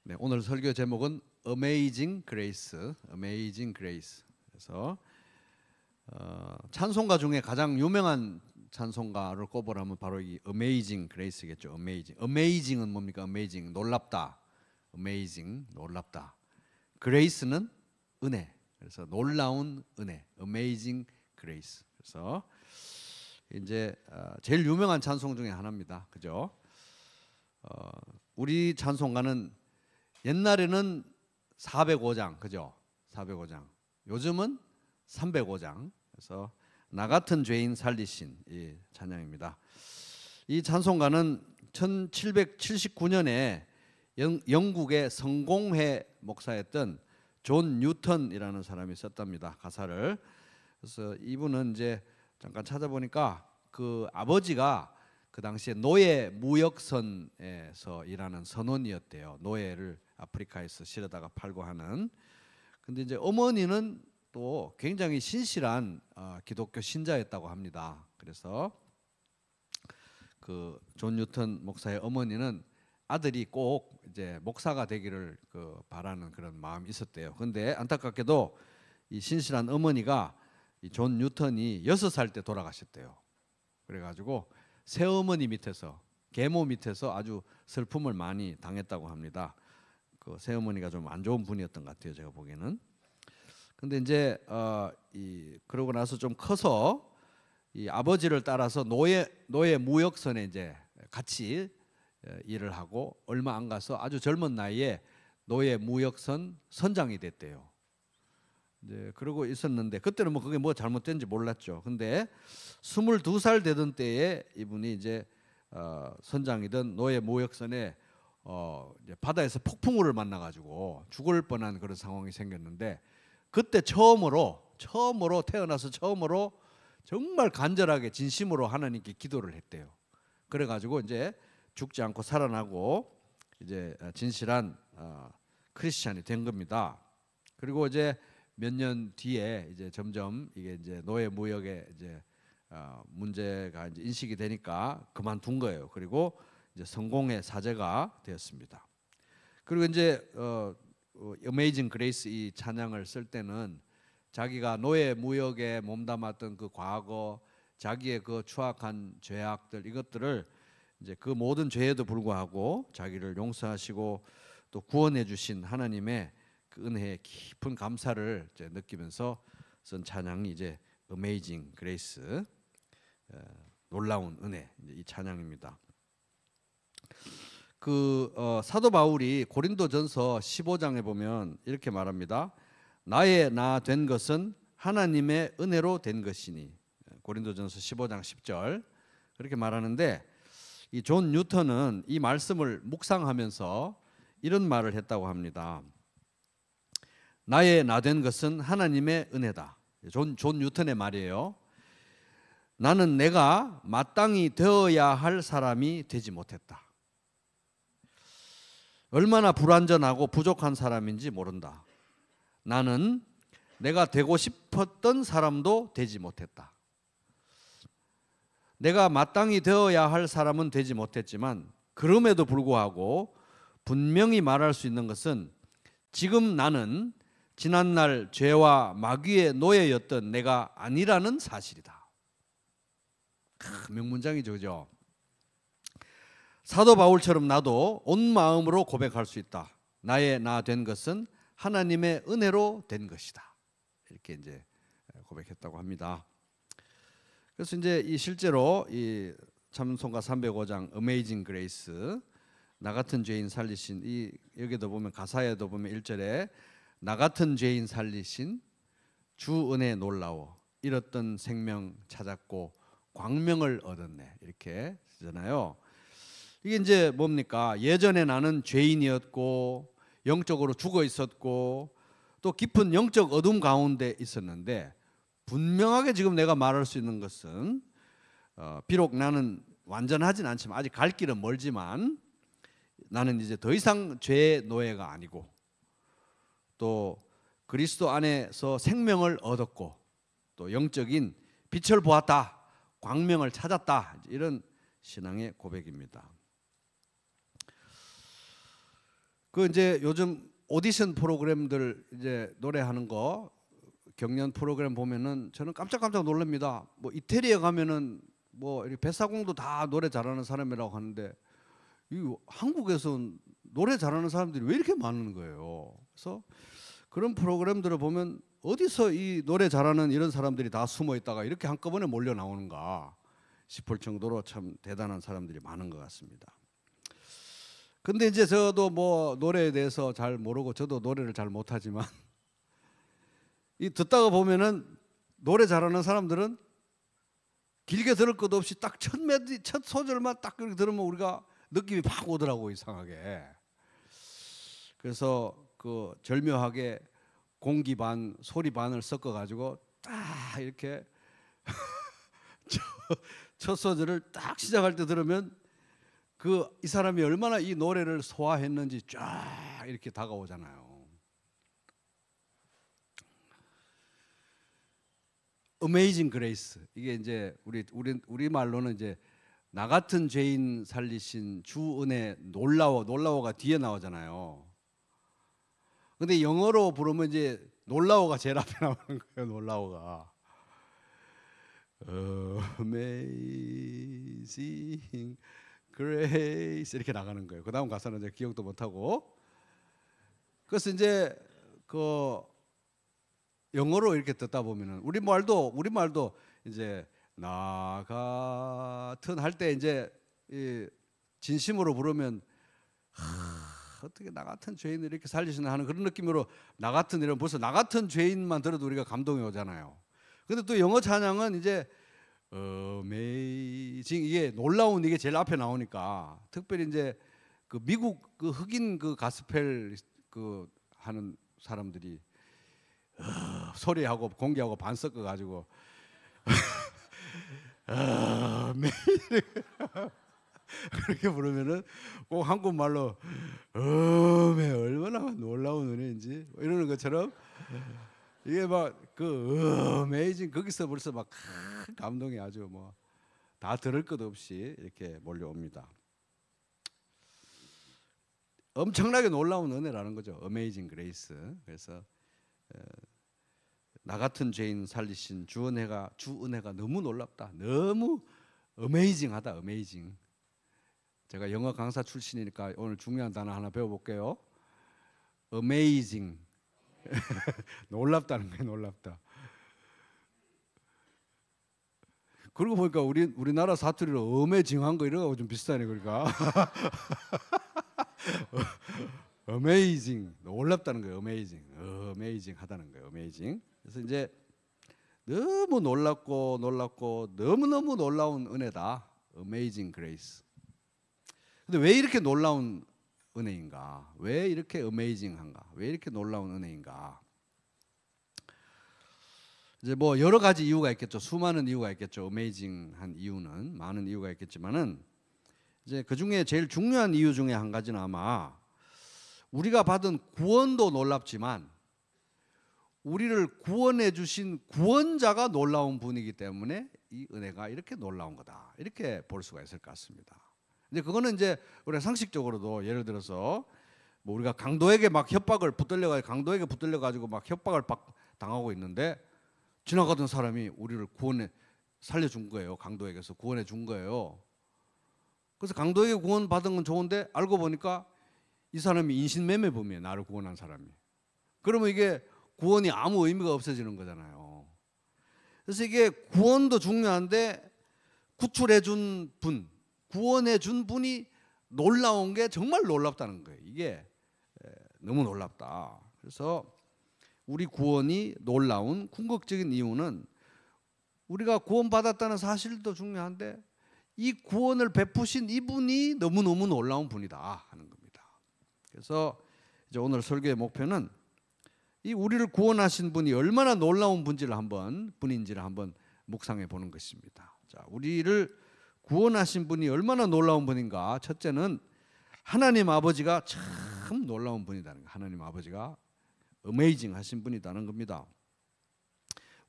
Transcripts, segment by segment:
네, 오늘 설교 제목은 Amazing Grace, Amazing Grace. 그래서 찬송가 중에 가장 유명한 찬송가를 꼽으라면 바로 이 Amazing Grace겠죠. Amazing. Amazing은 뭡니까? Amazing, 놀랍다. Amazing, 놀랍다. Grace는 은혜. 그래서 놀라운 은혜. Amazing Grace. 그래서 이제 제일 유명한 찬송 중에 하나입니다. 그죠? 우리 찬송가는 옛날에는 405장, 그죠? 405장. 요즘은 305장. 그래서 나 같은 죄인 살리신 이 찬양입니다. 이 찬송가는 1779년에 영국의 성공회 목사였던 존 뉴턴이라는 사람이 썼답니다. 가사를. 그래서 이분은 이제 잠깐 찾아보니까 그 아버지가 그 당시에 노예 무역선에서 일하는 선원이었대요. 노예를 아프리카에서 실어다가 팔고 하는. 근데 이제 어머니는 또 굉장히 신실한 기독교 신자였다고 합니다. 그래서 그 존 뉴턴 목사의 어머니는 아들이 꼭 이제 목사가 되기를 바라는 그런 마음이 있었대요. 근데 안타깝게도 이 신실한 어머니가 이 존 뉴턴이 6살 때 돌아가셨대요. 그래가지고 새어머니 밑에서, 계모 밑에서 아주 슬픔을 많이 당했다고 합니다. 그 새어머니가 좀 안 좋은 분이었던 것 같아요, 제가 보기에는. 근데 이제 그러고 나서 좀 커서 이 아버지를 따라서 노예 무역선에 이제 같이 일을 하고 얼마 안 가서 아주 젊은 나이에 노예 무역선 선장이 됐대요. 이제 그러고 있었는데 그때는 뭐 그게 뭐 잘못된지 몰랐죠. 근데 22살 되던 때에 이분이 이제 선장이던 노예 무역선에 이제 바다에서 폭풍우를 만나가지고 죽을 뻔한 그런 상황이 생겼는데 그때 처음으로 태어나서 처음으로 정말 간절하게 진심으로 하나님께 기도를 했대요. 그래가지고 이제 죽지 않고 살아나고 이제 진실한 크리스찬이 된 겁니다. 그리고 이제 몇 년 뒤에 이제 점점 이게 이제 노예 무역에 이제 문제가 이제 인식이 되니까 그만둔 거예요. 그리고 이제 성공의 사제가 되었습니다. 그리고 이제 Amazing Grace 이 찬양을 쓸 때는 자기가 노예 무역에 몸담았던 그 과거, 자기의 그 추악한 죄악들 이것들을 이제 그 모든 죄에도 불구하고 자기를 용서하시고 또 구원해 주신 하나님의 그 은혜에 깊은 감사를 이제 느끼면서 쓴 찬양이 이제 Amazing Grace, 놀라운 은혜, 이 찬양입니다. 사도 바울이 고린도전서 15장에 보면 이렇게 말합니다. 나의 나 된 것은 하나님의 은혜로 된 것이니. 고린도전서 15장 10절 그렇게 말하는데 이 존 뉴턴은 이 말씀을 묵상하면서 이런 말을 했다고 합니다. 나의 나 된 것은 하나님의 은혜다. 존 뉴턴의 말이에요. 나는 내가 마땅히 되어야 할 사람이 되지 못했다. 얼마나 불완전하고 부족한 사람인지 모른다. 나는 내가 되고 싶었던 사람도 되지 못했다. 내가 마땅히 되어야 할 사람은 되지 못했지만 그럼에도 불구하고 분명히 말할 수 있는 것은 지금 나는 지난날 죄와 마귀의 노예였던 내가 아니라는 사실이다. 명문장이죠, 그죠? 사도 바울처럼 나도 온 마음으로 고백할 수 있다. 나의 나 된 것은 하나님의 은혜로 된 것이다. 이렇게 이제 고백했다고 합니다. 그래서 이제 실제로 이 찬송가 305장 Amazing Grace, 나 같은 죄인 살리신, 여기도 보면 가사에도 보면 1절에 나 같은 죄인 살리신 주 은혜 놀라워 잃었던 생명 찾았고 광명을 얻었네, 이렇게 쓰잖아요. 이게 이제 뭡니까? 예전에 나는 죄인이었고 영적으로 죽어 있었고 또 깊은 영적 어둠 가운데 있었는데 분명하게 지금 내가 말할 수 있는 것은 비록 나는 완전하진 않지만 아직 갈 길은 멀지만 나는 이제 더 이상 죄의 노예가 아니고 또 그리스도 안에서 생명을 얻었고 또 영적인 빛을 보았다, 광명을 찾았다, 이런 신앙의 고백입니다. 그 이제 요즘 오디션 프로그램들 이제 노래하는 거 경연 프로그램 보면은 저는 깜짝깜짝 놀랍니다. 뭐 이태리에 가면은 뭐 이렇게 뱃사공도 다 노래 잘하는 사람이라고 하는데 이 한국에서 노래 잘하는 사람들이 왜 이렇게 많은 거예요. 그래서 그런 프로그램들을 보면 어디서 이 노래 잘하는 이런 사람들이 다 숨어 있다가 이렇게 한꺼번에 몰려 나오는가 싶을 정도로 참 대단한 사람들이 많은 것 같습니다. 근데 이제 저도 뭐 노래에 대해서 잘 모르고 저도 노래를 잘 못하지만 이 듣다가 보면은 노래 잘하는 사람들은 길게 들을 것도 없이 딱 첫 소절만 딱 그렇게 들으면 우리가 느낌이 팍 오더라고 이상하게. 그래서 그 절묘하게 공기 반 소리 반을 섞어 가지고 딱 이렇게 첫 소절을 딱 시작할 때 들으면 그 이 사람이 얼마나 이 노래를 소화했는지 쫙 이렇게 다가오잖아요. Amazing Grace, 이게 이제 우리 말로는 이제 나 같은 죄인 살리신 주 은혜 놀라워가 뒤에 나오잖아요. 근데 영어로 부르면 이제 놀라워가 제일 앞에 나오는 거예요. 놀라워가 Amazing Grace 이렇게 나가는 거예요. 그 다음 가사는 이제 기억도 못하고. 그래서 이제 그 영어로 이렇게 듣다 보면은 우리 말도 이제 나 같은 할 때 이제 이 진심으로 부르면 어떻게 나 같은 죄인을 이렇게 살리시나 하는 그런 느낌으로 나 같은 이런 벌써 나 같은 죄인만 들어도 우리가 감동이 오잖아요. 근데 또 영어 찬양은 이제 Amazing 이게 놀라운 이게 제일 앞에 나오니까 특별히 이제 그 미국 그 흑인 그 가스펠 그 하는 사람들이 소리하고 공기하고 반 섞어 가지고 그렇게 부르면은 꼭 한국말로 얼마나 놀라운 은혜인지 이러는 것처럼 이게 막 그 어메이징 거기서 벌써 막 감동이 아주 뭐 다 들을 것 없이 이렇게 몰려옵니다. 엄청나게 놀라운 은혜라는 거죠. 어메이징 그레이스. 그래서 나 같은 죄인 살리신 주 은혜가 너무 놀랍다. 너무 어메이징하다. 어메이징. 제가 영어 강사 출신이니까 오늘 중요한 단어 하나 배워볼게요. Amazing. 놀랍다는 거예요. 놀랍다. 그러고 보니까 우리나라 사투리로 어메징한 거 이런 거 좀 비슷하네. 그러니까 Amazing. 놀랍다는 거예요. Amazing 하다는 거예요. Amazing. 그래서 이제 너무 놀랍고 너무너무 놀라운 은혜다. Amazing Grace. 근데 왜 이렇게 놀라운 은혜인가? 왜 이렇게 어메이징한가? 왜 이렇게 놀라운 은혜인가? 이제 뭐 여러 가지 이유가 있겠죠. 수많은 이유가 있겠죠. 어메이징한 이유는 많은 이유가 있겠지만은 이제 그 중에 제일 중요한 이유 중에 한 가지는 아마 우리가 받은 구원도 놀랍지만 우리를 구원해 주신 구원자가 놀라운 분이기 때문에 이 은혜가 이렇게 놀라운 거다. 이렇게 볼 수가 있을 것 같습니다. 근데 그거는 이제 우리가 상식적으로도 예를 들어서 뭐 우리가 강도에게 막 협박을 붙들려 가지고 막 협박을 당하고 있는데 지나가던 사람이 우리를 구원해 살려준 거예요. 강도에게서 구원해 준 거예요. 그래서 강도에게 구원 받은 건 좋은데 알고 보니까 이 사람이 인신매매범이에요. 나를 구원한 사람이. 그러면 이게 구원이 아무 의미가 없어지는 거잖아요. 그래서 이게 구원도 중요한데 구출해 준 분, 구원해 준 분이 놀라운 게 정말 놀랍다는 거예요. 이게 너무 놀랍다. 그래서 우리 구원이 놀라운 궁극적인 이유는 우리가 구원받았다는 사실도 중요한데 이 구원을 베푸신 이분이 너무너무 놀라운 분이다 하는 겁니다. 그래서 이제 오늘 설교의 목표는 이 우리를 구원하신 분이 얼마나 놀라운 분인지를 한번 묵상해 보는 것입니다. 자, 우리를 구원하신 분이 얼마나 놀라운 분인가? 첫째는 하나님 아버지가 참 놀라운 분이다는 거. 하나님 아버지가 어메이징 하신 분이다는 겁니다.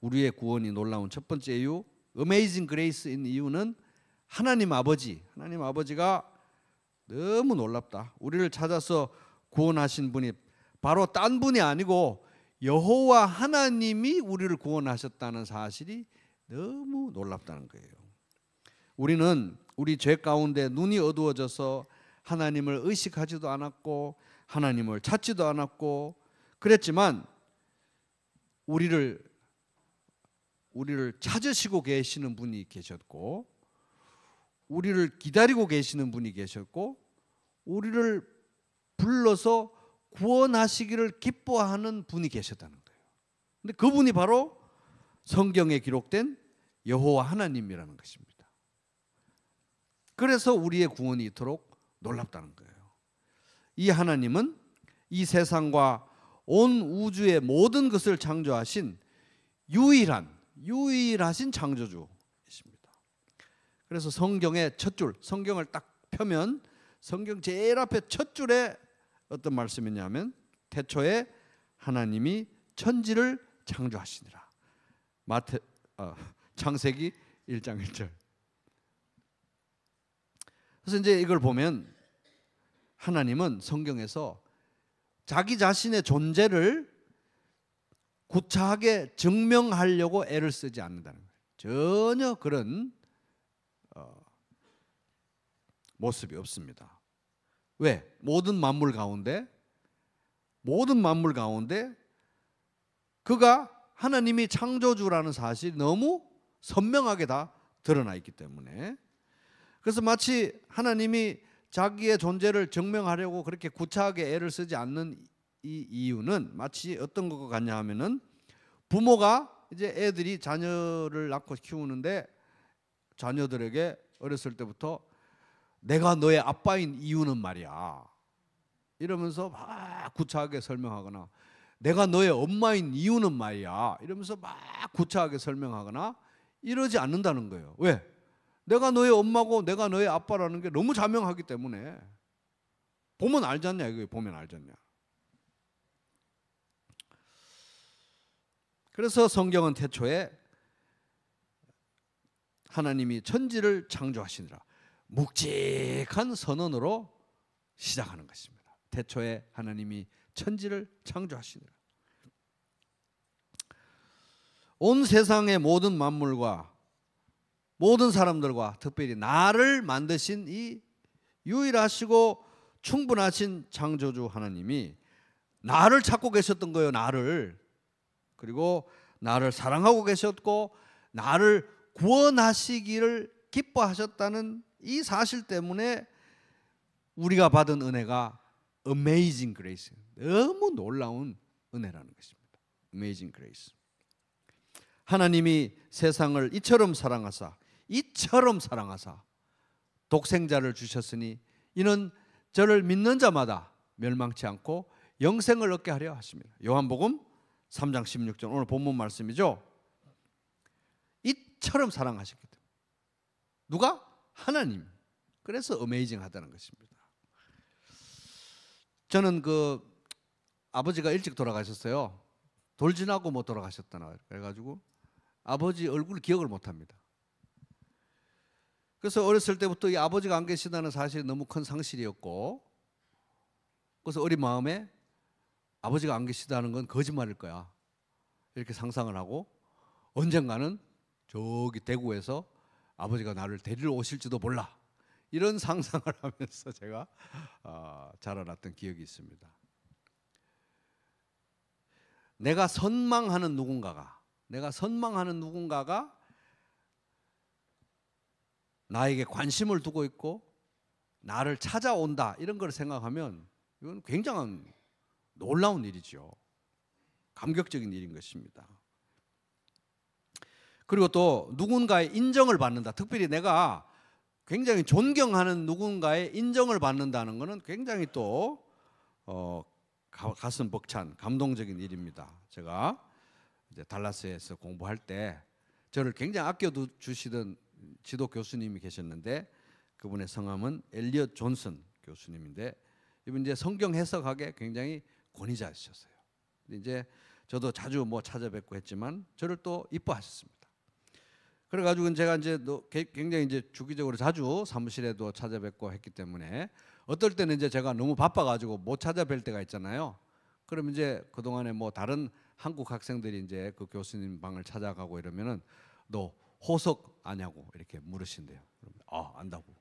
우리의 구원이 놀라운 첫 번째 이유, 어메이징 그레이스인 이유는 하나님 아버지가 너무 놀랍다. 우리를 찾아서 구원하신 분이 바로 딴 분이 아니고 여호와 하나님이 우리를 구원하셨다는 사실이 너무 놀랍다는 거예요. 우리는 우리 죄 가운데 눈이 어두워져서 하나님을 의식하지도 않았고 하나님을 찾지도 않았고 그랬지만 우리를 찾으시고 계시는 분이 계셨고 우리를 기다리고 계시는 분이 계셨고 우리를 불러서 구원하시기를 기뻐하는 분이 계셨다는 거예요. 근데 그분이 바로 성경에 기록된 여호와 하나님이라는 것입니다. 그래서 우리의 구원이 이토록 놀랍다는 거예요. 이 하나님은 이 세상과 온 우주의 모든 것을 창조하신 유일하신 창조주이십니다. 그래서 성경의 첫 줄, 성경을 딱 펴면 성경 제일 앞에 첫 줄에 어떤 말씀이냐면 태초에 하나님이 천지를 창조하시니라. 창세기 1장 1절. 그래서 이제 이걸 보면 하나님은 성경에서 자기 자신의 존재를 구차하게 증명하려고 애를 쓰지 않는다는 거예요. 전혀 그런 모습이 없습니다. 왜? 모든 만물 가운데 그가 하나님이 창조주라는 사실이 너무 선명하게 다 드러나 있기 때문에 그래서 마치 하나님이 자기의 존재를 증명하려고 그렇게 구차하게 애를 쓰지 않는 이 이유는 마치 어떤 것 같냐 하면은 부모가 이제 애들이 자녀를 낳고 키우는데 자녀들에게 어렸을 때부터 내가 너의 아빠인 이유는 말이야 이러면서 막 구차하게 설명하거나 내가 너의 엄마인 이유는 말이야 이러면서 막 구차하게 설명하거나 이러지 않는다는 거예요. 왜? 내가 너의 엄마고 내가 너의 아빠라는 게 너무 자명하기 때문에 보면 알지 않냐 이거 보면 알지 않냐. 그래서 성경은 태초에 하나님이 천지를 창조하시니라 묵직한 선언으로 시작하는 것입니다. 태초에 하나님이 천지를 창조하시니라. 온 세상의 모든 만물과 모든 사람들과 특별히 나를 만드신 이 유일하시고 충분하신 창조주 하나님이 나를 찾고 계셨던 거예요. 나를. 그리고 나를 사랑하고 계셨고 나를 구원하시기를 기뻐하셨다는 이 사실 때문에 우리가 받은 은혜가 Amazing Grace, 너무 놀라운 은혜라는 것입니다. Amazing Grace. 하나님이 세상을 이처럼 사랑하사 독생자를 주셨으니 이는 저를 믿는 자마다 멸망치 않고 영생을 얻게 하려 하십니다. 요한복음 3장 16절 오늘 본문 말씀이죠. 이처럼 사랑하셨기 때문에 누가? 하나님. 그래서 어메이징하다는 것입니다. 저는 그 아버지가 일찍 돌아가셨어요. 돌 지나고 뭐 돌아가셨다나 그래가지고 아버지 얼굴 기억을 못합니다. 그래서 어렸을 때부터 이 아버지가 안 계시다는 사실이 너무 큰 상실이었고 그래서 어린 마음에 아버지가 안 계시다는 건 거짓말일 거야 이렇게 상상을 하고 언젠가는 저기 대구에서 아버지가 나를 데리러 오실지도 몰라 이런 상상을 하면서 제가 자라났던 기억이 있습니다. 내가 선망하는 누군가가 나에게 관심을 두고 있고 나를 찾아온다 이런 걸 생각하면 이건 굉장한 놀라운 일이죠. 감격적인 일인 것입니다. 그리고 또 누군가의 인정을 받는다. 특별히 내가 굉장히 존경하는 누군가의 인정을 받는다는 것은 굉장히 또 가슴 벅찬 감동적인 일입니다. 제가 이제 달라스에서 공부할 때 저를 굉장히 아껴 주시던 지도 교수님이 계셨는데 그분의 성함은 엘리엇 존슨 교수님인데 이분 이제 성경 해석학에 굉장히 권위자이셨어요. 이제 저도 자주 뭐 찾아뵙고 했지만 저를 또 이뻐하셨습니다. 그래가지고 제가 이제 굉장히 이제 주기적으로 자주 사무실에도 찾아뵙고 했기 때문에 어떨 때는 이제 제가 너무 바빠가지고 못 찾아뵐 때가 있잖아요. 그럼 이제 그동안에 뭐 다른 한국 학생들이 이제 그 교수님 방을 찾아가고 이러면은 너 호석 아냐고 이렇게 물으신대요. 아, 안다고.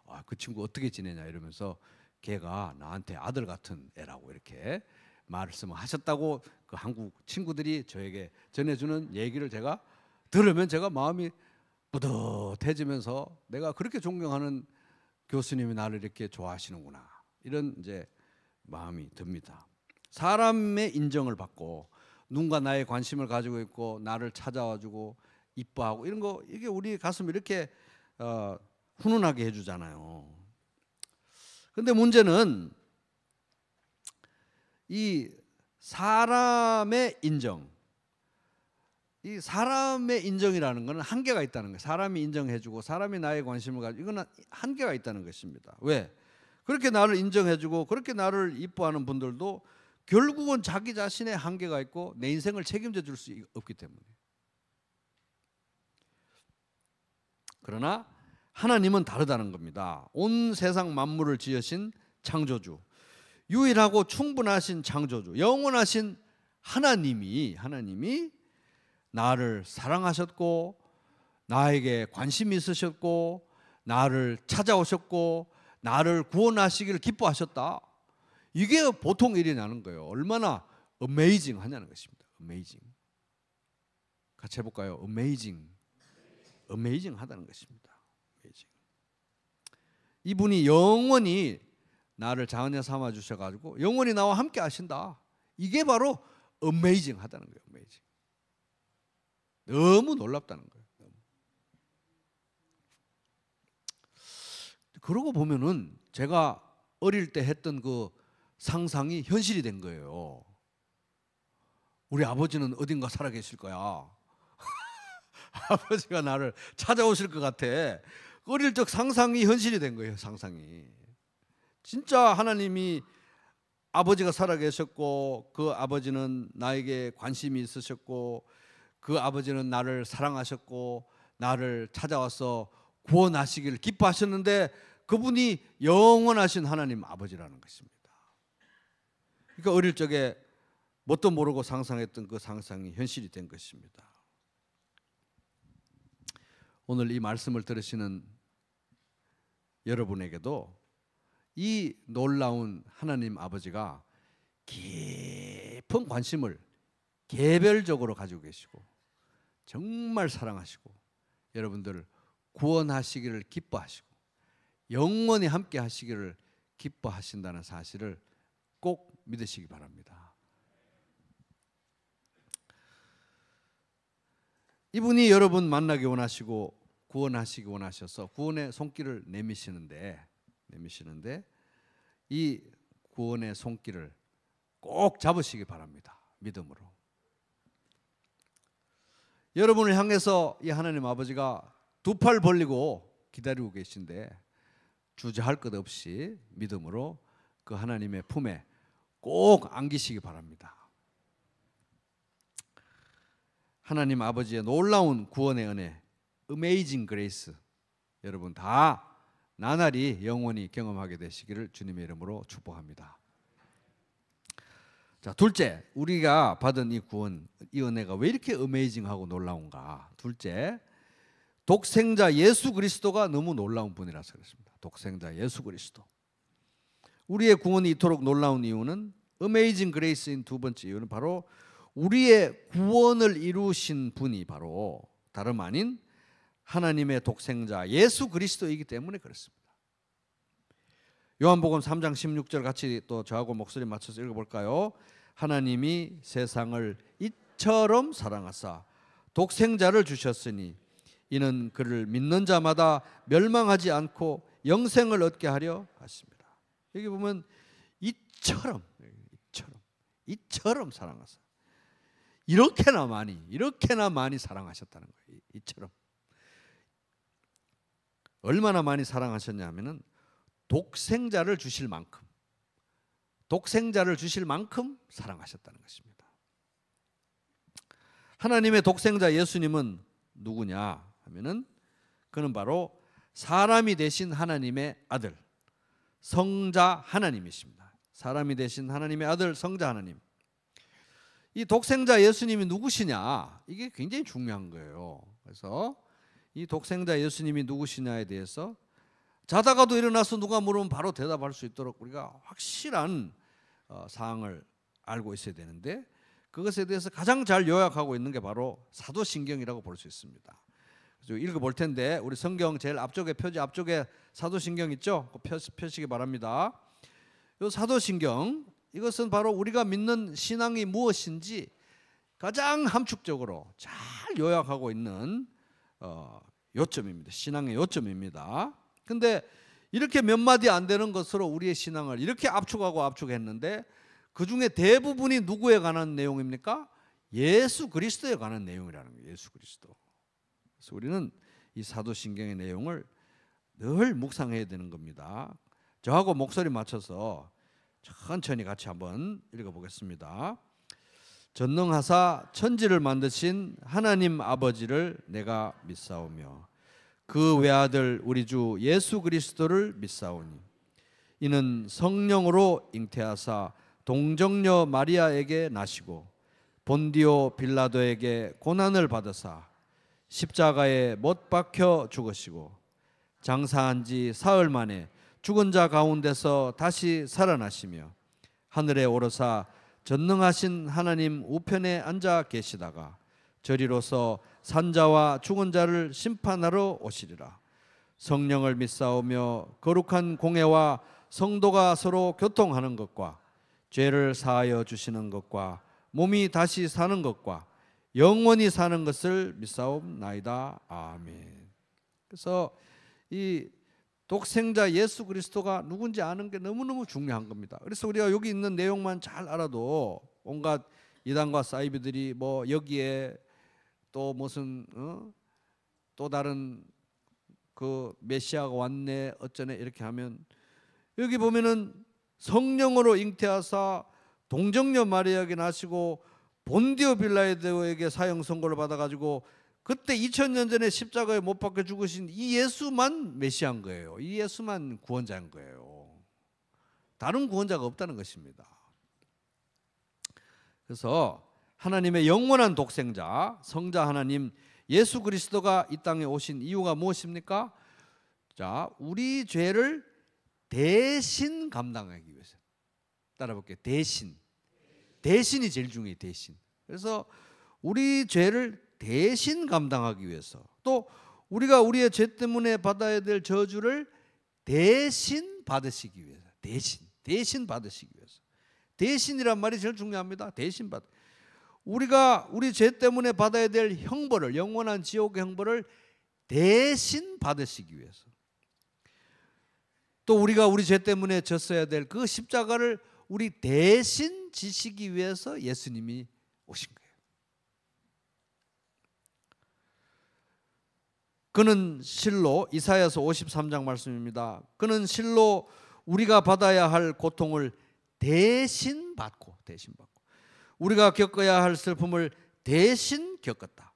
아, 그 친구 어떻게 지내냐 이러면서 걔가 나한테 아들 같은 애라고 이렇게 말씀을 하셨다고 그 한국 친구들이 저에게 전해주는 얘기를 제가 들으면 제가 마음이 뿌듯해지면서 내가 그렇게 존경하는 교수님이 나를 이렇게 좋아하시는구나 이런 이제 마음이 듭니다. 사람의 인정을 받고 누군가 나의 관심을 가지고 있고 나를 찾아와주고 이뻐하고 이런 거 이게 우리 가슴 이렇게 훈훈하게 해주잖아요. 근데 문제는 이 사람의 인정, 이 사람의 인정이라는 것은 한계가 있다는 거예요. 사람이 인정해주고 사람이 나의 관심을 가지고 이거는 한계가 있다는 것입니다. 왜? 그렇게 나를 인정해주고 그렇게 나를 이뻐하는 분들도 결국은 자기 자신의 한계가 있고 내 인생을 책임져 줄 수 없기 때문에. 그러나 하나님은 다르다는 겁니다. 온 세상 만물을 지으신 창조주, 유일하고 충분하신 창조주, 영원하신 하나님이 나를 사랑하셨고 나에게 관심이 있으셨고 나를 찾아오셨고 나를 구원하시기를 기뻐하셨다. 이게 보통 일이냐는 거예요. 얼마나 어메이징 하냐는 것입니다. 어메이징. 같이 해볼까요? 어메이징. 어메이징 하다는 것입니다. 어메이징. 이분이 영원히 나를 자녀 삼아 주셔가지고 영원히 나와 함께 하신다. 이게 바로 어메이징 하다는 거예요. 어메이징. 너무 놀랍다는 거예요. 그러고 보면은 제가 어릴 때 했던 그 상상이 현실이 된 거예요. 우리 아버지는 어딘가 살아계실 거야. 아버지가 나를 찾아오실 것 같아. 어릴 적 상상이 현실이 된 거예요. 상상이. 진짜 하나님이 아버지가 살아계셨고 그 아버지는 나에게 관심이 있으셨고 그 아버지는 나를 사랑하셨고 나를 찾아와서 구원하시기를 기뻐하셨는데 그분이 영원하신 하나님 아버지라는 것입니다. 그러니까 어릴 적에 뭣도 모르고 상상했던 그 상상이 현실이 된 것입니다. 오늘 이 말씀을 들으시는 여러분에게도 이 놀라운 하나님 아버지가 깊은 관심을 개별적으로 가지고 계시고 정말 사랑하시고 여러분들을 구원하시기를 기뻐하시고 영원히 함께 하시기를 기뻐하신다는 사실을 꼭 믿으시기 바랍니다. 이분이 여러분 만나기 원하시고 구원하시기 원하셔서 구원의 손길을 내미시는데 이 구원의 손길을 꼭 잡으시기 바랍니다. 믿음으로. 여러분을 향해서 이 하나님 아버지가 두 팔 벌리고 기다리고 계신데 주저할 것 없이 믿음으로 그 하나님의 품에 꼭 안기시기 바랍니다. 하나님 아버지의 놀라운 구원의 은혜, Amazing Grace, 여러분 다 나날이 영원히 경험하게 되시기를 주님의 이름으로 축복합니다. 자, 둘째, 우리가 받은 이 구원, 이 은혜가 왜 이렇게 어메이징하고 놀라운가? 둘째, 독생자 예수 그리스도가 너무 놀라운 분이라서 그렇습니다. 독생자 예수 그리스도. 우리의 구원이 이토록 놀라운 이유는 어메이징 그레이스인 두 번째 이유는 바로 우리의 구원을 이루신 분이 바로 다름 아닌 하나님의 독생자 예수 그리스도이기 때문에 그렇습니다. 요한복음 3장 16절 같이 또 저하고 목소리 맞춰서 읽어볼까요? 하나님이 세상을 이처럼 사랑하사 독생자를 주셨으니 이는 그를 믿는 자마다 멸망하지 않고 영생을 얻게 하려 하십니다. 여기 보면 이처럼 사랑하사 이렇게나 많이 사랑하셨다는 거예요. 이처럼 얼마나 많이 사랑하셨냐면은 독생자를 주실 만큼 사랑하셨다는 것입니다. 하나님의 독생자 예수님은 누구냐 하면은 그는 바로 사람이 되신 하나님의 아들, 성자 하나님이십니다. 사람이 되신 하나님의 아들 성자 하나님. 이 독생자 예수님이 누구시냐? 이게 굉장히 중요한 거예요. 그래서 이 독생자 예수님이 누구시냐에 대해서 자다가도 일어나서 누가 물으면 바로 대답할 수 있도록 우리가 확실한 사항을 알고 있어야 되는데, 그것에 대해서 가장 잘 요약하고 있는 게 바로 사도신경이라고 볼 수 있습니다. 그래서 읽어볼 텐데, 우리 성경 제일 앞쪽에, 표지 앞쪽에 사도신경 있죠? 펴시기 바랍니다. 이 사도신경, 이것은 바로 우리가 믿는 신앙이 무엇인지 가장 함축적으로 잘 요약하고 있는 요점입니다. 신앙의 요점입니다. 근데 이렇게 몇 마디 안 되는 것으로 우리의 신앙을 이렇게 압축하고 압축했는데, 그 중에 대부분이 누구에 관한 내용입니까? 예수 그리스도에 관한 내용이라는 거예요. 예수 그리스도. 그래서 우리는 이 사도신경의 내용을 늘 묵상해야 되는 겁니다. 저하고 목소리 맞춰서 천천히 같이 한번 읽어보겠습니다. 전능하사 천지를 만드신 하나님 아버지를 내가 믿사오며 그 외아들 우리 주 예수 그리스도를 믿사오니 이는 성령으로 잉태하사 동정녀 마리아에게 나시고 본디오 빌라도에게 고난을 받으사 십자가에 못 박혀 죽으시고 장사한 지 사흘 만에 죽은 자 가운데서 다시 살아나시며 하늘에 오르사 전능하신 하나님 우편에 앉아 계시다가 저리로서 산자와 죽은 자를 심판하러 오시리라. 성령을 믿사오며 거룩한 공회와 성도가 서로 교통하는 것과 죄를 사하여 주시는 것과 몸이 다시 사는 것과 영원히 사는 것을 믿사옵나이다. 아멘. 그래서 이 독생자 예수 그리스도가 누군지 아는 게 너무너무 중요한 겁니다. 그래서 우리가 여기 있는 내용만 잘 알아도 온갖 이단과 사이비들이 뭐 여기에 또 무슨 또 다른 그 메시아가 왔네 어쩌네 이렇게 하면, 여기 보면은 성령으로 잉태하사 동정녀 마리아에게 나시고 본디오 빌라도에게 사형 선고를 받아가지고 그때 2000년 전에 십자가에 못 박혀 죽으신 이 예수만 메시아인 거예요. 이 예수만 구원자인 거예요. 다른 구원자가 없다는 것입니다. 그래서 하나님의 영원한 독생자 성자 하나님 예수 그리스도가 이 땅에 오신 이유가 무엇입니까? 자, 우리 죄를 대신 감당하기 위해서. 따라볼게요. 대신이 제일 중요해요. 대신. 그래서 우리 죄를 대신 감당하기 위해서, 또 우리가 우리의 죄 때문에 받아야 될 저주를 대신 받으시기 위해서. 대신 받으시기 위해서. 대신이란 말이 제일 중요합니다. 대신 받. 우리가 우리 죄 때문에 받아야 될 형벌을, 영원한 지옥의 형벌을 대신 받으시기 위해서. 또 우리가 우리 죄 때문에 졌어야 될 그 십자가를 우리 대신 지시기 위해서 예수님이 오신 거예요. 그는 실로, 이사야서 53장 말씀입니다. 그는 실로 우리가 받아야 할 고통을 대신 받고 우리가 겪어야 할 슬픔을 대신 겪었다.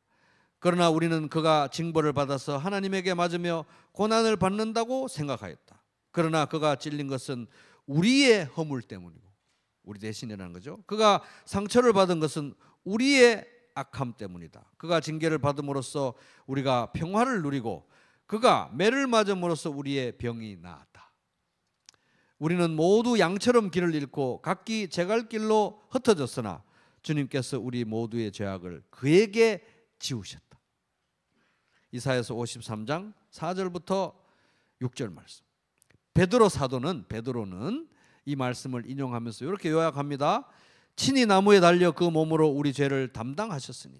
그러나 우리는 그가 징벌을 받아서 하나님에게 맞으며 고난을 받는다고 생각하였다. 그러나 그가 찔린 것은 우리의 허물 때문이고, 우리 대신이라는 거죠. 그가 상처를 받은 것은 우리의 악함 때문이다. 그가 징계를 받음으로써 우리가 평화를 누리고 그가 매를 맞음으로써 우리의 병이 나았다. 우리는 모두 양처럼 길을 잃고 각기 제갈 길로 흩어졌으나 주님께서 우리 모두의 죄악을 그에게 지우셨다. 이사야서 53장 4절부터 6절 말씀. 베드로는 이 말씀을 인용하면서 이렇게 요약합니다. 친히 나무에 달려 그 몸으로 우리 죄를 담당하셨으니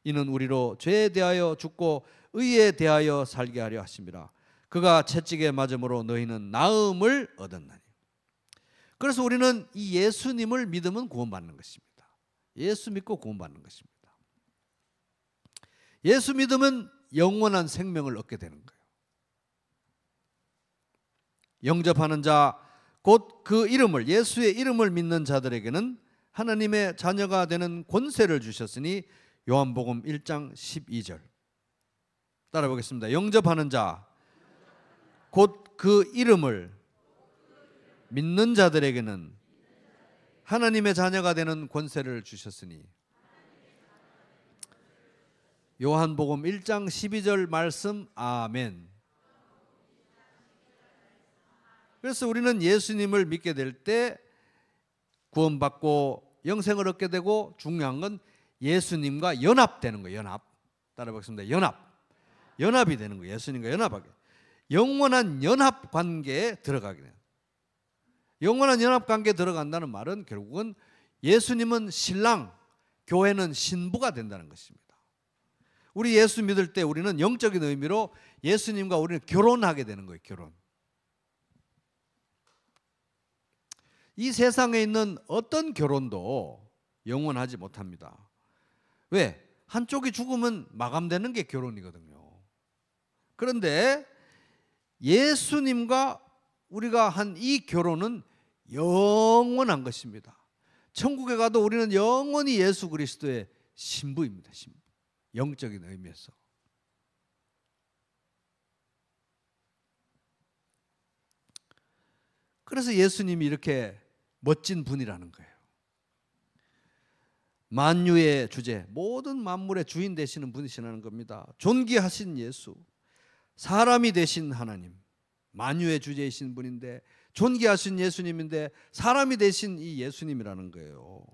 이는 우리로 죄에 대하여 죽고 의에 대하여 살게 하려 하심이라. 그가 채찍에 맞음으로 너희는 나음을 얻었나니. 그래서 우리는 이 예수님을 믿으면 구원받는 것입니다. 예수 믿고 구원받는 것입니다. 예수 믿으면 영원한 생명을 얻게 되는 거예요. 영접하는 자, 곧 그 이름을, 예수의 이름을 믿는 자들에게는 하나님의 자녀가 되는 권세를 주셨으니 요한복음 1장 12절. 따라 보겠습니다. 영접하는 자, 곧 그 이름을 믿는 자들에게는 하나님의 자녀가 되는 권세를 주셨으니. 요한복음 1장 12절 말씀. 아멘. 그래서 우리는 예수님을 믿게 될 때 구원받고 영생을 얻게 되고, 중요한 건 예수님과 연합되는 거예요. 연합. 따라보겠습니다. 연합이 되는 거예요. 예수님과 연합하게. 영원한 연합 관계에 들어가게 돼요. 영원한 연합 관계에 들어간다는 말은 결국은 예수님은 신랑, 교회는 신부가 된다는 것입니다. 우리 예수 믿을 때 우리는 영적인 의미로 예수님과 우리는 결혼하게 되는 거예요. 결혼. 이 세상에 있는 어떤 결혼도 영원하지 못합니다. 왜? 한쪽이 죽으면 마감되는 게 결혼이거든요. 그런데 예수님과 우리가 한 이 결혼은 영원한 것입니다. 천국에 가도 우리는 영원히 예수 그리스도의 신부입니다. 신부. 영적인 의미에서. 그래서 예수님이 이렇게 멋진 분이라는 거예요. 만유의 주제, 모든 만물의 주인 되시는 분이시라는 겁니다. 존귀하신 예수, 사람이 되신 하나님, 만유의 주제이신 분인데, 존귀하신 예수님인데 사람이 되신 이 예수님이라는 거예요.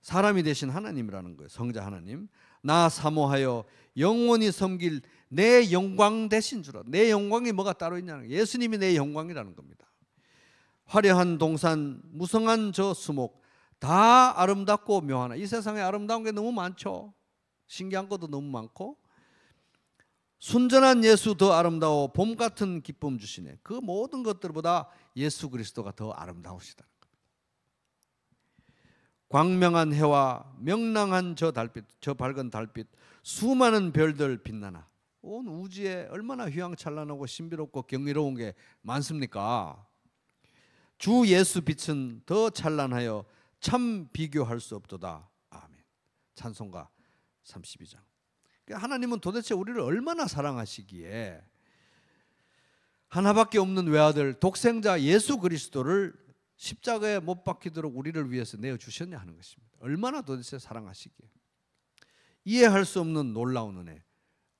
사람이 되신 하나님이라는 거예요. 성자 하나님. 나 사모하여 영원히 섬길 내 영광 되신 줄 알아. 내 영광이 뭐가 따로 있냐는 거예요. 예수님이 내 영광이라는 겁니다. 화려한 동산, 무성한 저 수목, 다 아름답고 묘하나. 이 세상에 아름다운 게 너무 많죠. 신기한 것도 너무 많고. 순전한 예수 더 아름다워 봄 같은 기쁨 주시네. 그 모든 것들보다 예수 그리스도가 더 아름다우시다는 겁니다. 광명한 해와 명랑한 저 달빛, 저 밝은 달빛, 수많은 별들 빛나나. 온 우주에 얼마나 휘황찬란하고 신비롭고 경이로운 게 많습니까? 주 예수 빛은 더 찬란하여 참 비교할 수 없도다. 아멘. 찬송가 32장. 하나님은 도대체 우리를 얼마나 사랑하시기에 하나밖에 없는 외아들 독생자 예수 그리스도를 십자가에 못 박히도록 우리를 위해서 내어주셨냐 하는 것입니다. 얼마나 도대체 사랑하시기에. 이해할 수 없는 놀라운 은혜,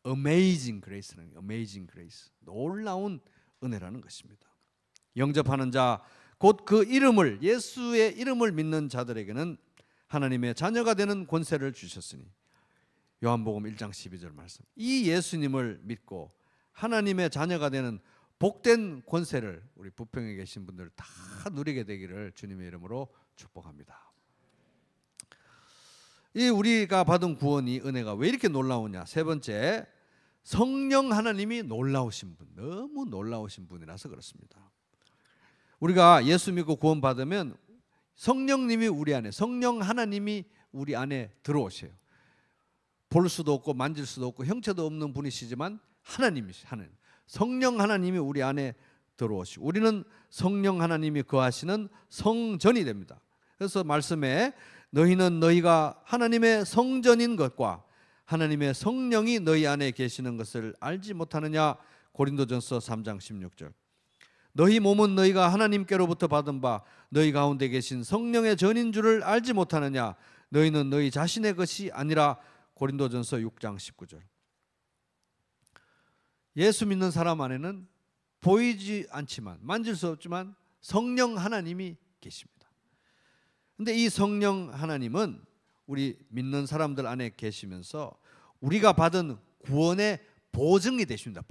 Amazing Grace라는 거예요. Amazing Grace, 놀라운 은혜라는 것입니다. 영접하는 자, 곧 그 이름을, 예수의 이름을 믿는 자들에게는 하나님의 자녀가 되는 권세를 주셨으니. 요한복음 1장 12절 말씀. 이 예수님을 믿고 하나님의 자녀가 되는 복된 권세를 우리 부평에 계신 분들 다 누리게 되기를 주님의 이름으로 축복합니다. 이 우리가 받은 구원이, 은혜가 왜 이렇게 놀라우냐? 세 번째, 성령 하나님이 놀라우신 분, 너무 놀라우신 분이라서 그렇습니다. 우리가 예수 믿고 구원 받으면 성령님이 우리 안에, 성령 하나님이 우리 안에 들어오셔요. 볼 수도 없고 만질 수도 없고 형체도 없는 분이시지만 하나님이시죠. 하나님. 성령 하나님이 우리 안에 들어오시고 우리는 성령 하나님이 거하시는 성전이 됩니다. 그래서 말씀에 너희는 너희가 하나님의 성전인 것과 하나님의 성령이 너희 안에 계시는 것을 알지 못하느냐. 고린도전서 3장 16절. 너희 몸은 너희가 하나님께로부터 받은 바 너희 가운데 계신 성령의 전인 줄을 알지 못하느냐. 너희는 너희 자신의 것이 아니라. 고린도전서 6장 19절. 예수 믿는 사람 안에는 보이지 않지만, 만질 수 없지만 성령 하나님이 계십니다. 그런데 이 성령 하나님은 우리 믿는 사람들 안에 계시면서 우리가 받은 구원의 보증이 되십니다.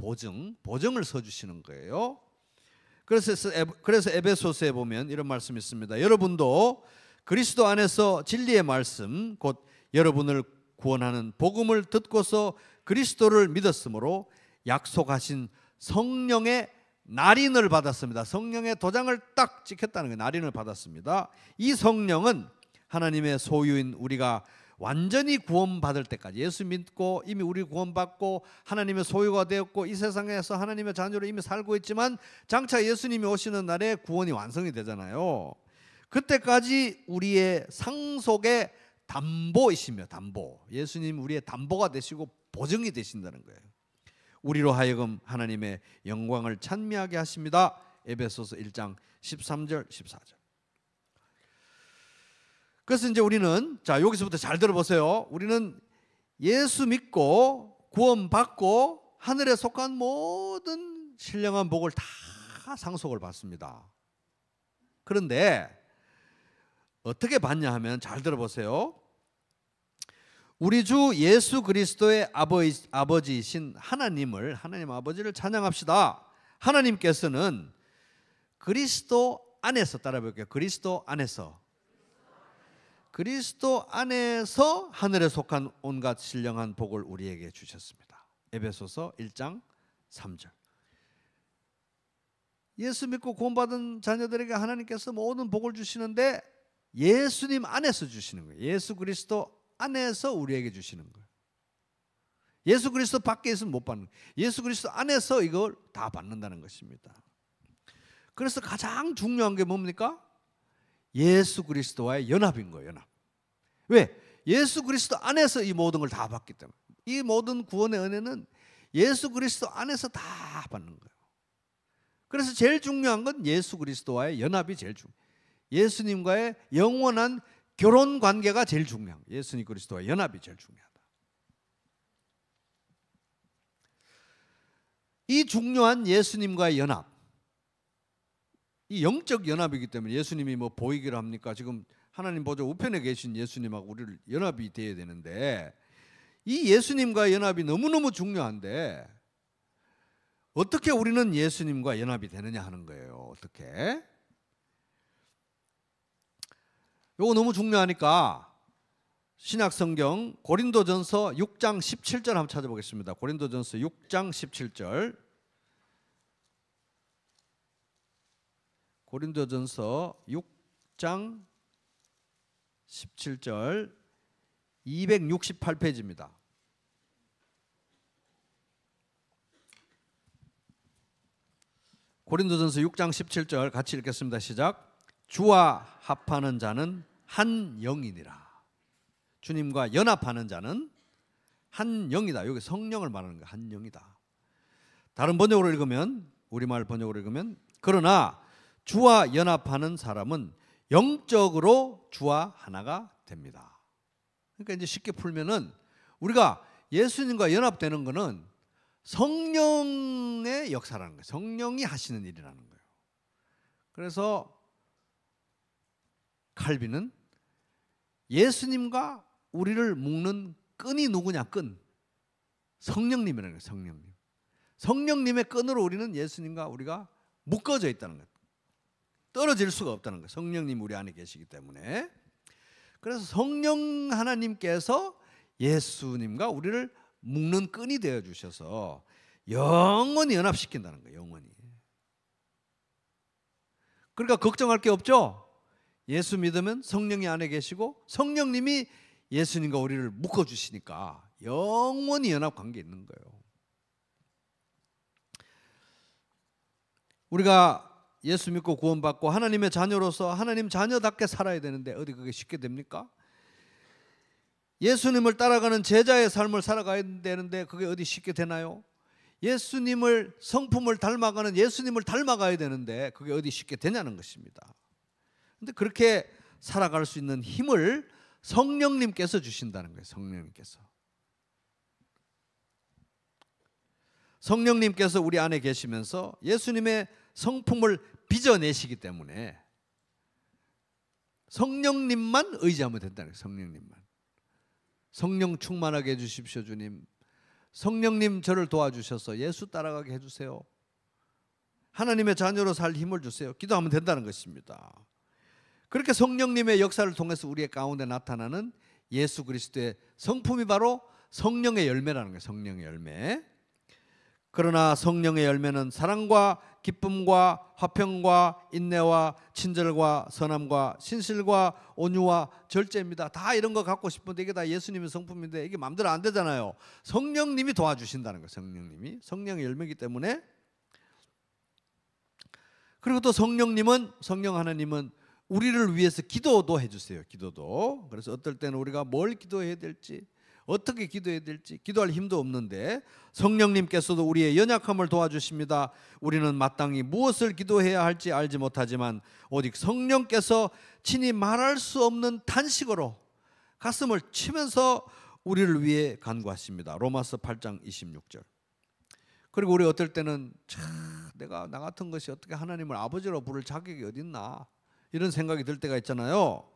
보증을 서주시는 거예요. 그래서 에베소서에 보면 이런 말씀이 있습니다. 여러분도 그리스도 안에서 진리의 말씀, 곧 여러분을 구원하는 복음을 듣고서 그리스도를 믿었으므로 약속하신 성령의 날인을 받았습니다. 성령의 도장을 딱 찍혔다는 거예요. 날인을 받았습니다. 이 성령은 하나님의 소유인 우리가 완전히 구원받을 때까지, 예수 믿고 이미 우리 구원받고 하나님의 소유가 되었고 이 세상에서 하나님의 자녀로 이미 살고 있지만 장차 예수님이 오시는 날에 구원이 완성이 되잖아요. 그때까지 우리의 상속의 담보이시며, 담보. 예수님 우리의 담보가 되시고 보증이 되신다는 거예요. 우리로 하여금 하나님의 영광을 찬미하게 하십니다. 에베소서 1장 13절, 14절. 그래서 이제 우리는 자 여기서부터 잘 들어보세요. 우리는 예수 믿고 구원받고 하늘에 속한 모든 신령한 복을 다 상속을 받습니다. 그런데 어떻게 받냐 하면 잘 들어보세요. 우리 주 예수 그리스도의 아버지이신 하나님 아버지를 찬양합시다. 하나님께서는 그리스도 안에서, 따라 볼게요. 그리스도 안에서 하늘에 속한 온갖 신령한 복을 우리에게 주셨습니다. 에베소서 1장 3절. 예수 믿고 구원받은 자녀들에게 하나님께서 모든 복을 주시는데 예수님 안에서 주시는 거예요. 예수 그리스도 안에서 우리에게 주시는 거예요. 예수 그리스도 밖에 있으면 못 받는 거예요. 예수 그리스도 안에서 이걸 다 받는다는 것입니다. 그래서 가장 중요한 게 뭡니까? 예수 그리스도와의 연합인 거예요. 연합. 왜? 예수 그리스도 안에서 이 모든 걸 다 받기 때문에. 이 모든 구원의 은혜는 예수 그리스도 안에서 다 받는 거예요. 그래서 제일 중요한 건 예수 그리스도와의 연합이 제일 중요해요. 예수님과의 영원한 결혼 관계가 제일 중요한 거예요. 예수님 그리스도와의 연합이 제일 중요하다. 이 중요한 예수님과의 연합, 이 영적 연합이기 때문에 예수님이 뭐 보이기를 합니까? 지금 하나님 보좌 우편에 계신 예수님하고 우리를 연합이 돼야 되는데 이 예수님과의 연합이 너무너무 중요한데 어떻게 우리는 예수님과 연합이 되느냐 하는 거예요. 어떻게? 이거 너무 중요하니까 신약성경 고린도전서 6장 17절 한번 찾아보겠습니다. 고린도전서 6장 17절. 고린도전서 6장 17절 268페이지입니다. 고린도전서 6장 17절 같이 읽겠습니다. 시작. 주와 합하는 자는 한 영이니라. 주님과 연합하는 자는 한 영이다. 여기 성령을 말하는 거야. 한 영이다. 다른 번역으로 읽으면, 우리말 번역으로 읽으면, 그러나 주와 연합하는 사람은 영적으로 주와 하나가 됩니다. 그러니까 이제 쉽게 풀면은 우리가 예수님과 연합되는 것은 성령의 역사라는 거예요. 성령이 하시는 일이라는 거예요. 그래서 칼빈은 예수님과 우리를 묶는 끈이 누구냐? 끈. 성령님이라는 거예요. 성령님. 성령님의 끈으로 우리는 예수님과 우리가 묶어져 있다는 거예요. 떨어질 수가 없다는 거예요. 성령님 우리 안에 계시기 때문에. 그래서 성령 하나님께서 예수님과 우리를 묶는 끈이 되어 주셔서 영원히 연합시킨다는 거예요. 영원히. 그러니까 걱정할 게 없죠. 예수 믿으면 성령이 안에 계시고 성령님이 예수님과 우리를 묶어주시니까 영원히 연합 관계에 있는 거예요. 우리가 예수 믿고 구원받고 하나님의 자녀로서 하나님 자녀답게 살아야 되는데 어디 그게 쉽게 됩니까? 예수님을 따라가는 제자의 삶을 살아가야 되는데 그게 어디 쉽게 되나요? 예수님을 성품을 닮아가는 예수님을 닮아가야 되는데 그게 어디 쉽게 되냐는 것입니다. 그런데 그렇게 살아갈 수 있는 힘을 성령님께서 주신다는 거예요. 성령님께서 우리 안에 계시면서 예수님의 성품을 빚어내시기 때문에 성령님만 의지하면 된다는 거예요. 성령님만. 성령 충만하게 해주십시오 주님. 성령님 저를 도와주셔서 예수 따라가게 해주세요. 하나님의 자녀로 살 힘을 주세요. 기도하면 된다는 것입니다. 그렇게 성령님의 역사를 통해서 우리의 가운데 나타나는 예수 그리스도의 성품이 바로 성령의 열매라는 거예요. 성령의 열매. 그러나 성령의 열매는 사랑과 기쁨과 화평과 인내와 친절과 선함과 신실과 온유와 절제입니다. 다 이런 거 갖고 싶은데 이게 다 예수님의 성품인데 이게 마음대로 안 되잖아요. 성령님이 도와주신다는 거예요. 성령님이. 성령의 열매이기 때문에. 그리고 또 성령 하나님은 우리를 위해서 기도도 해주세요. 기도도. 그래서 어떨 때는 우리가 뭘 기도해야 될지, 어떻게 기도해야 될지 기도할 힘도 없는데 성령님께서도 우리의 연약함을 도와주십니다. 우리는 마땅히 무엇을 기도해야 할지 알지 못하지만 오직 성령께서 친히 말할 수 없는 탄식으로 가슴을 치면서 우리를 위해 간구하십니다. 로마서 8장 26절. 그리고 우리 어떨 때는 내가 나 같은 것이 어떻게 하나님을 아버지로 부를 자격이 어딨나 이런 생각이 들 때가 있잖아요.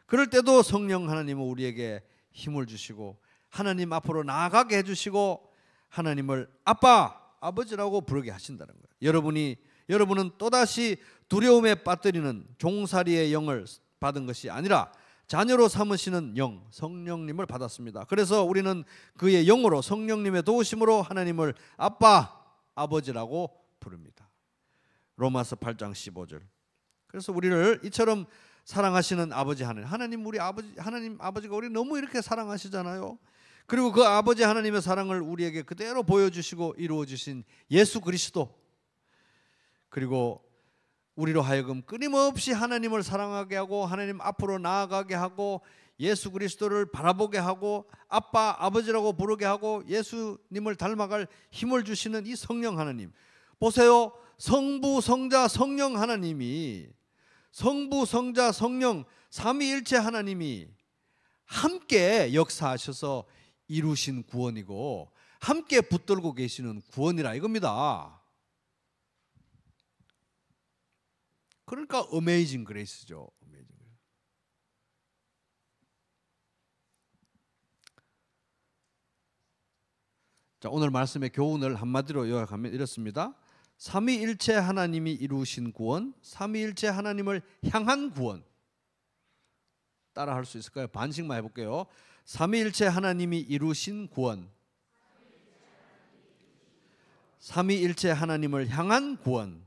그럴 때도 성령 하나님은 우리에게 힘을 주시고 하나님 앞으로 나아가게 해주시고 하나님을 아빠, 아버지라고 부르게 하신다는 거예요. 여러분은 또다시 두려움에 빠뜨리는 종살이의 영을 받은 것이 아니라 자녀로 삼으시는 영, 성령님을 받았습니다. 그래서 우리는 그의 영으로 성령님의 도우심으로 하나님을 아빠, 아버지라고 부릅니다. 로마서 8장 15절. 그래서 우리를 이처럼 사랑하시는 아버지 하나님 아버지가 우리 너무 이렇게 사랑하시잖아요. 그리고 그 아버지 하나님의 사랑을 우리에게 그대로 보여주시고 이루어주신 예수 그리스도, 그리고 우리로 하여금 끊임없이 하나님을 사랑하게 하고 하나님 앞으로 나아가게 하고 예수 그리스도를 바라보게 하고 아빠, 아버지라고 부르게 하고 예수님을 닮아갈 힘을 주시는 이 성령 하나님. 보세요. 성부, 성자, 성령 하나님이, 성부, 성자, 성령 삼위일체 하나님이 함께 역사하셔서 이루신 구원이고 함께 붙들고 계시는 구원이라 이겁니다. 그러니까 어메이징 그레이스죠. 자, 오늘 말씀의 교훈을 한마디로 요약하면 이렇습니다. 삼위일체 하나님이 이루신 구원, 삼위일체 하나님을 향한 구원. 따라 할 수 있을까요? 반씩만 해볼게요. 삼위일체 하나님이 이루신 구원, 삼위일체 하나님을 향한 구원.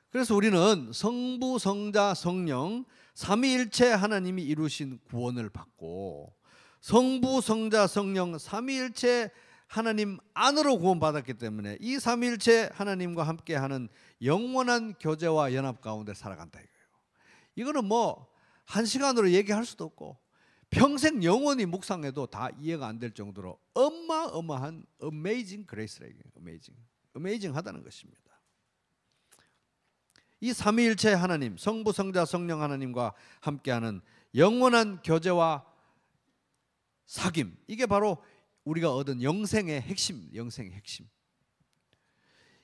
그래서 우리는 성부, 성자, 성령 삼위일체 하나님이 이루신 구원을 받고 성부, 성자, 성령 삼위일체 하나님 안으로 구원받았기 때문에 이 삼위일체 하나님과 함께하는 영원한 교제와 연합 가운데 살아간다 이거예요. 이거는 뭐 한 시간으로 얘기할 수도 없고 평생 영원히 묵상해도 다 이해가 안 될 정도로 어마어마한 어메이징 그레이스라 이거예요. 어메이징하다는 것입니다. 이 삼위일체 하나님, 성부, 성자, 성령 하나님과 함께하는 영원한 교제와 사귐, 이게 바로 우리가 얻은 영생의 핵심, 영생의 핵심.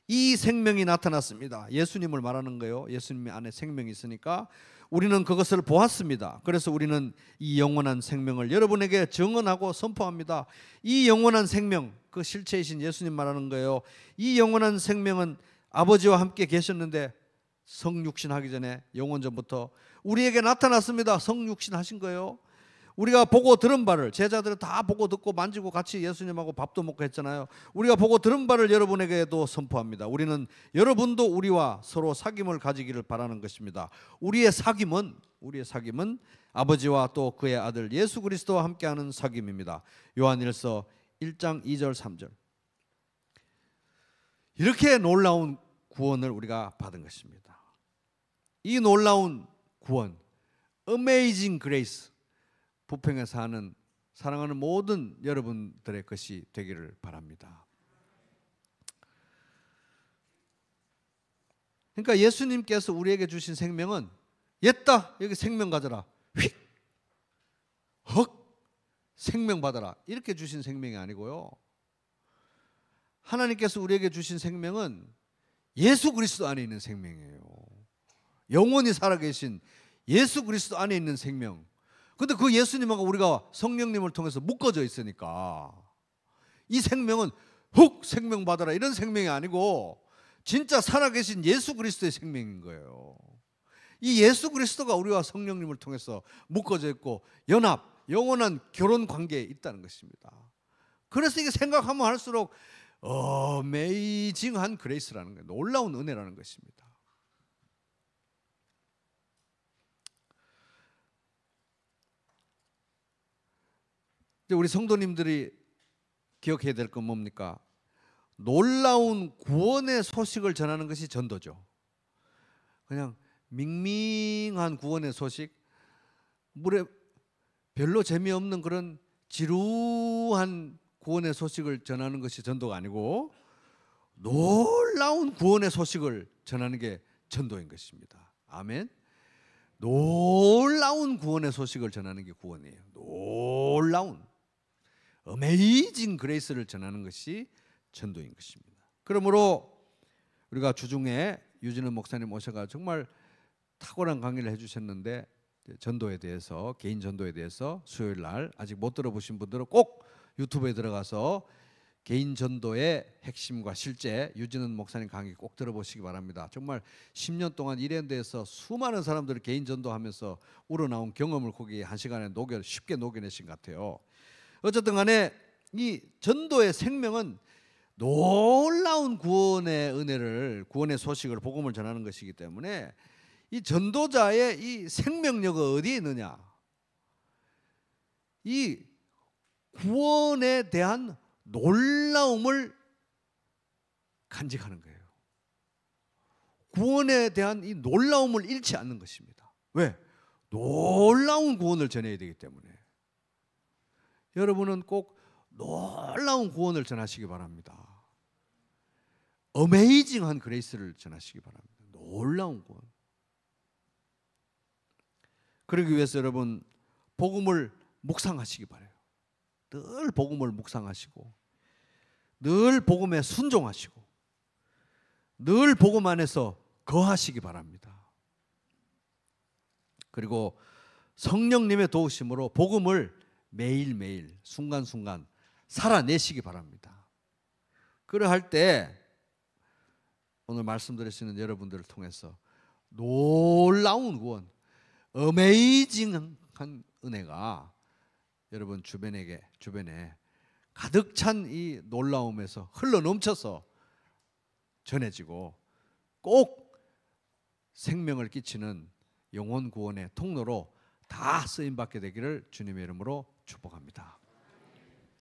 이 생명이 나타났습니다. 예수님을 말하는 거예요. 예수님 안에 생명이 있으니까 우리는 그것을 보았습니다. 그래서 우리는 이 영원한 생명을 여러분에게 증언하고 선포합니다. 이 영원한 생명, 그 실체이신 예수님 말하는 거예요. 이 영원한 생명은 아버지와 함께 계셨는데 성육신 하기 전에 영원 전부터 우리에게 나타났습니다. 성육신 하신 거예요. 우리가 보고 들은 바를, 제자들은 다 보고 듣고 만지고 같이 예수님하고 밥도 먹고 했잖아요. 우리가 보고 들은 바를 여러분에게도 선포합니다. 여러분도 우리와 서로 사귐을 가지기를 바라는 것입니다. 우리의 사귐은 아버지와 또 그의 아들 예수 그리스도와 함께하는 사귐입니다. 요한일서 1장 2절 3절. 이렇게 놀라운 구원을 우리가 받은 것입니다. 이 놀라운 구원, 어메이징 그레이스, 부평에 사랑하는 모든 여러분들의 것이 되기를 바랍니다. 그러니까 예수님께서 우리에게 주신 생명은 옛다 여기 생명 가져라, 휙 헉 생명 받아라 이렇게 주신 생명이 아니고요. 하나님께서 우리에게 주신 생명은 예수 그리스도 안에 있는 생명이에요. 영원히 살아계신 예수 그리스도 안에 있는 생명. 근데 그 예수님하고 우리가 성령님을 통해서 묶어져 있으니까 이 생명은 훅 생명 받아라 이런 생명이 아니고 진짜 살아계신 예수 그리스도의 생명인 거예요. 이 예수 그리스도가 우리와 성령님을 통해서 묶어져 있고 영원한 결혼 관계에 있다는 것입니다. 그래서 이게 생각하면 할수록 어메이징한 그레이스라는 거예요. 놀라운 은혜라는 것입니다. 우리 성도님들이 기억해야 될 건 뭡니까? 놀라운 구원의 소식을 전하는 것이 전도죠. 그냥 밍밍한 구원의 소식, 물에 별로 재미없는 그런 지루한 구원의 소식을 전하는 것이 전도가 아니고 놀라운 구원의 소식을 전하는 게 전도인 것입니다. 아멘. 놀라운 구원의 소식을 전하는 게 구원이에요. 놀라운 어메이징 그레이스를 전하는 것이 전도인 것입니다. 그러므로 우리가 주중에 유진은 목사님 오셔가 정말 탁월한 강의를 해주셨는데 전도에 대해서, 개인 전도에 대해서 수요일 날 아직 못 들어보신 분들은 꼭 유튜브에 들어가서 개인 전도의 핵심과 실제 유진은 목사님 강의 꼭 들어보시기 바랍니다. 정말 10년 동안 이랜드에서 수많은 사람들을 개인 전도하면서 우러나온 경험을 거기 한 시간에 쉽게 녹여내신 것 같아요. 어쨌든 간에 이 전도의 생명은 놀라운 구원의 은혜를, 구원의 소식을, 복음을 전하는 것이기 때문에 이 전도자의 이 생명력이 어디에 있느냐? 이 구원에 대한 놀라움을 간직하는 거예요. 구원에 대한 이 놀라움을 잃지 않는 것입니다. 왜? 놀라운 구원을 전해야 되기 때문에. 여러분은 꼭 놀라운 구원을 전하시기 바랍니다. 어메이징한 그레이스를 전하시기 바랍니다. 놀라운 구원. 그러기 위해서 여러분 복음을 묵상하시기 바라요. 늘 복음을 묵상하시고 늘 복음에 순종하시고 늘 복음 안에서 거하시기 바랍니다. 그리고 성령님의 도우심으로 복음을 매일매일 순간순간 살아내시기 바랍니다. 그러할 때 오늘 말씀드리시는 여러분들을 통해서 놀라운 구원, 어메이징한 은혜가 여러분 주변에 가득 찬 이 놀라움에서 흘러 넘쳐서 전해지고 꼭 생명을 끼치는 영혼 구원의 통로로 다 쓰임 받게 되기를 주님의 이름으로 축복합니다.